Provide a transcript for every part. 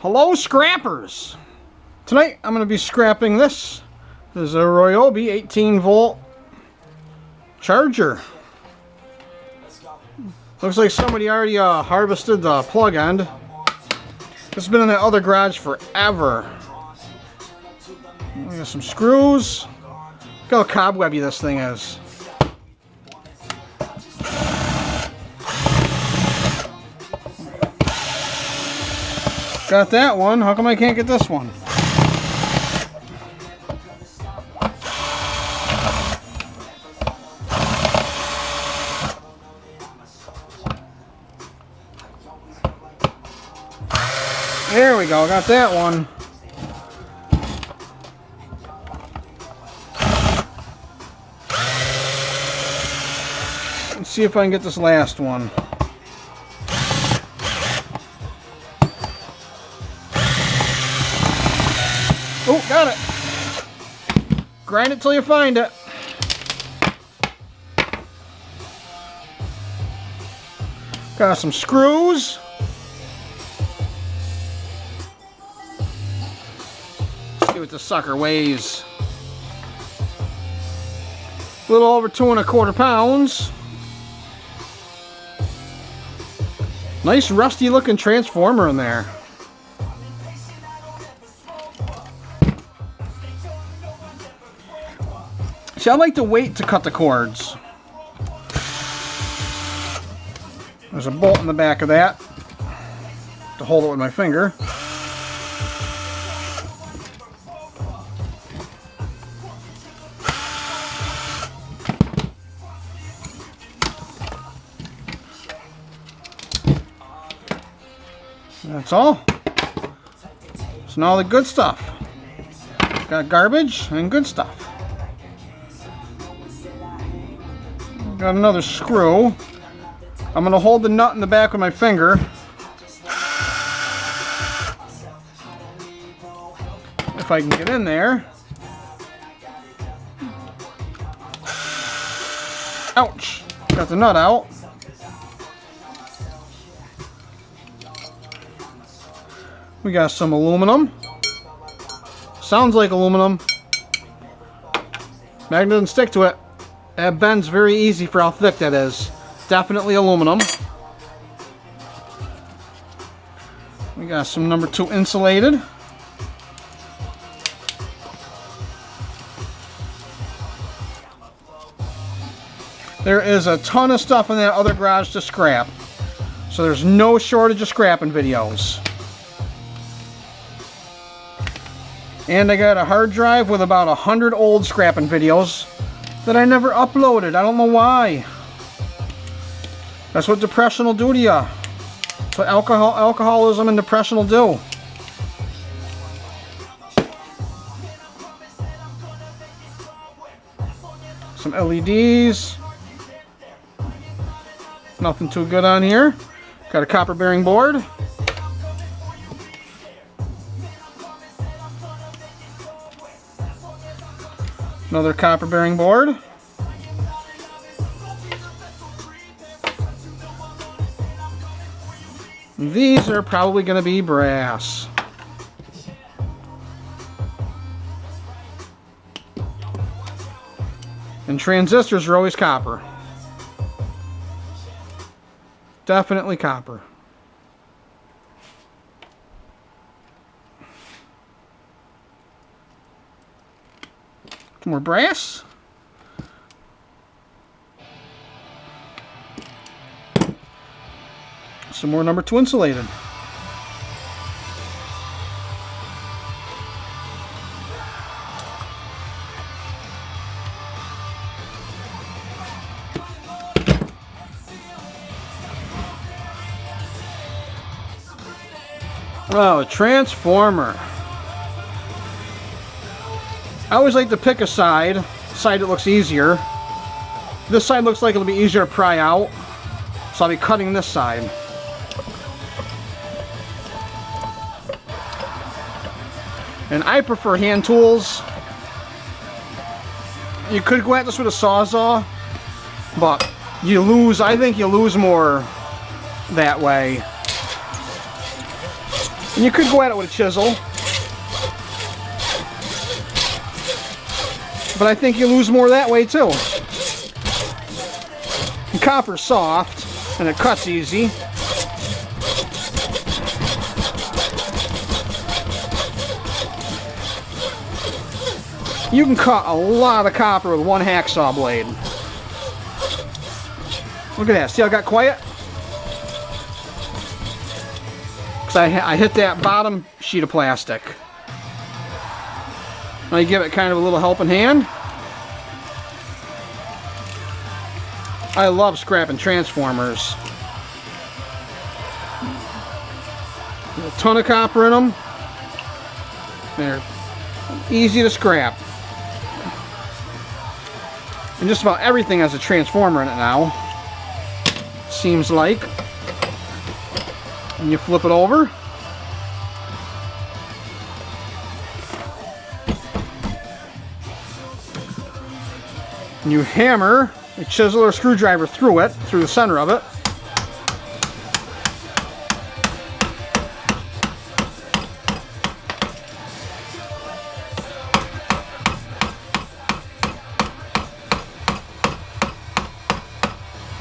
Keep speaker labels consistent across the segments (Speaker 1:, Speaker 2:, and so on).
Speaker 1: Hello scrappers! Tonight I'm going to be scrapping this. This is a Ryobi 18 volt charger. Looks like somebody already harvested the plug end. This has been in that other garage forever. We got some screws. Look how cobwebby this thing is. Got that one. How come I can't get this one? There we go. Got that one. Let's see if I can get this last one. Oh, got it. Grind it till you find it. Got some screws. Let's see what this sucker weighs. A little over 2¼ pounds. Nice rusty looking transformer in there. See, I like to wait to cut the cords. There's a bolt in the back of that to hold it with my finger. That's all. So now the good stuff. Got garbage and good stuff. Got another screw. I'm going to hold the nut in the back with my finger. If I can get in there. Ouch! Got the nut out. We got some aluminum. Sounds like aluminum. Magnet doesn't stick to it. That bends very easy for how thick that is. Definitely aluminum. We got some number 2 insulated. There is a ton of stuff in that other garage to scrap. So there's no shortage of scrapping videos. And I got a hard drive with about 100 old scrapping videos that I never uploaded. I don't know why. That's what depression will do to you. That's what alcoholism and depression will do. Some LEDs. Nothing too good on here. Got a copper bearing board. Another copper bearing board. These are probably going to be brass. And transistors are always copper. Definitely copper. Some more brass. Some more number 2 insulated. Oh, a transformer. I always like to pick a side that looks easier. This side looks like it'll be easier to pry out, so I'll be cutting this side. And I prefer hand tools. You could go at this with a sawzall, but you lose, I think you lose more that way. And you could go at it with a chisel, but I think you lose more that way too. And copper's soft, and it cuts easy. You can cut a lot of copper with one hacksaw blade. Look at that. See how it got quiet? Because I hit that bottom sheet of plastic. I give it kind of a little helping hand. I love scrapping transformers. There's a ton of copper in them. They're easy to scrap. And just about everything has a transformer in it now. Seems like. And you flip it over. And you hammer a chisel or screwdriver through it, through the center of it.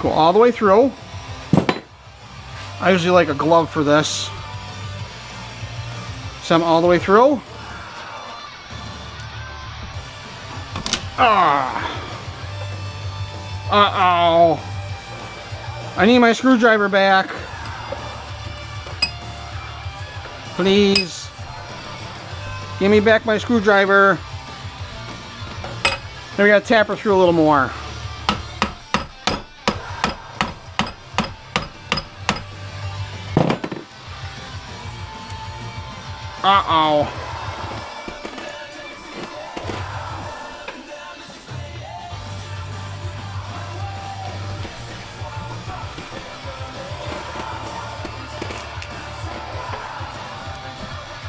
Speaker 1: Go all the way through. I usually like a glove for this. So I'm all the way through. Uh-oh. I need my screwdriver back. Please. Give me back my screwdriver. Then we gotta tap her through a little more. Uh-oh.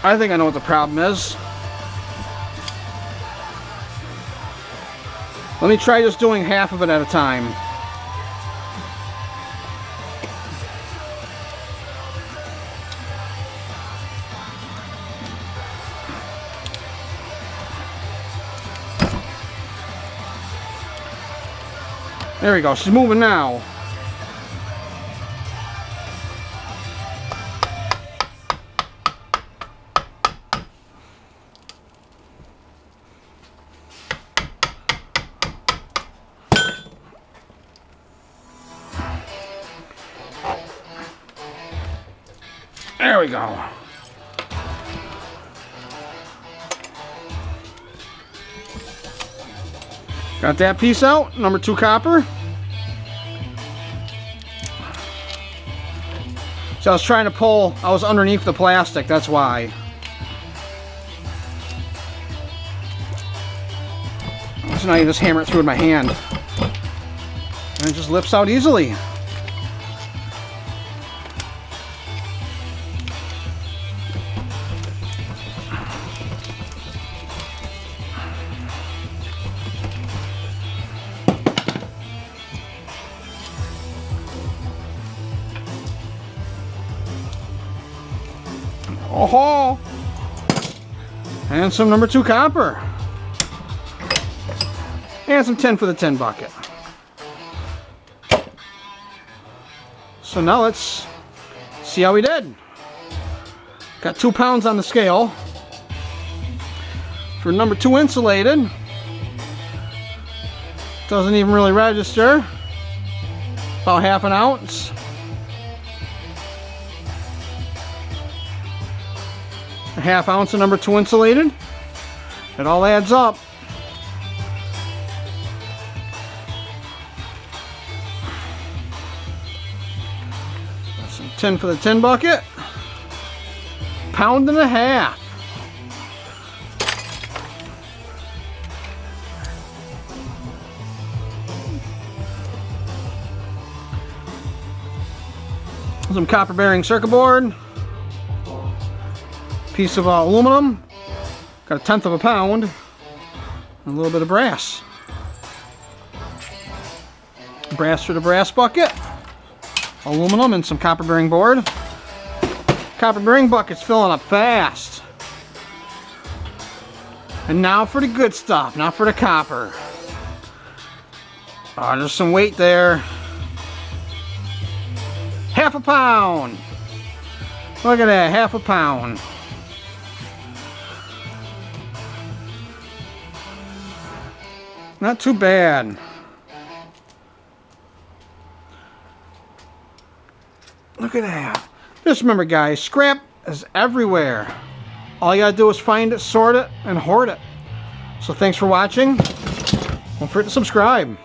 Speaker 1: I think I know what the problem is. Let me try just doing half of it at a time. There we go, she's moving now. There we go. Got that piece out, number 2 copper. So I was trying to pull, I was underneath the plastic, that's why. So now you just hammer it through with my hand. And it just lifts out easily. Oh, and some number 2 copper, and some 10 for the 10 bucket. So now let's see how we did. Got 2 pounds on the scale for number 2 insulated. Doesn't even really register. About half an ounce. A half ounce of number 2 insulated. It all adds up. Some 10 for the 10 bucket. Pound and a half. Some copper bearing circuit board. Piece of aluminum, got 1/10 of a pound, and a little bit of brass. Brass for the brass bucket, aluminum, and some copper bearing board. Copper bearing bucket's filling up fast. And now for the good stuff, not for the copper. Oh, there's some weight there. Half a pound. Look at that, half a pound. Not too bad. Look at that. Just remember, guys, scrap is everywhere. All you gotta do is find it, sort it, and hoard it. So thanks for watching. Don't forget to subscribe.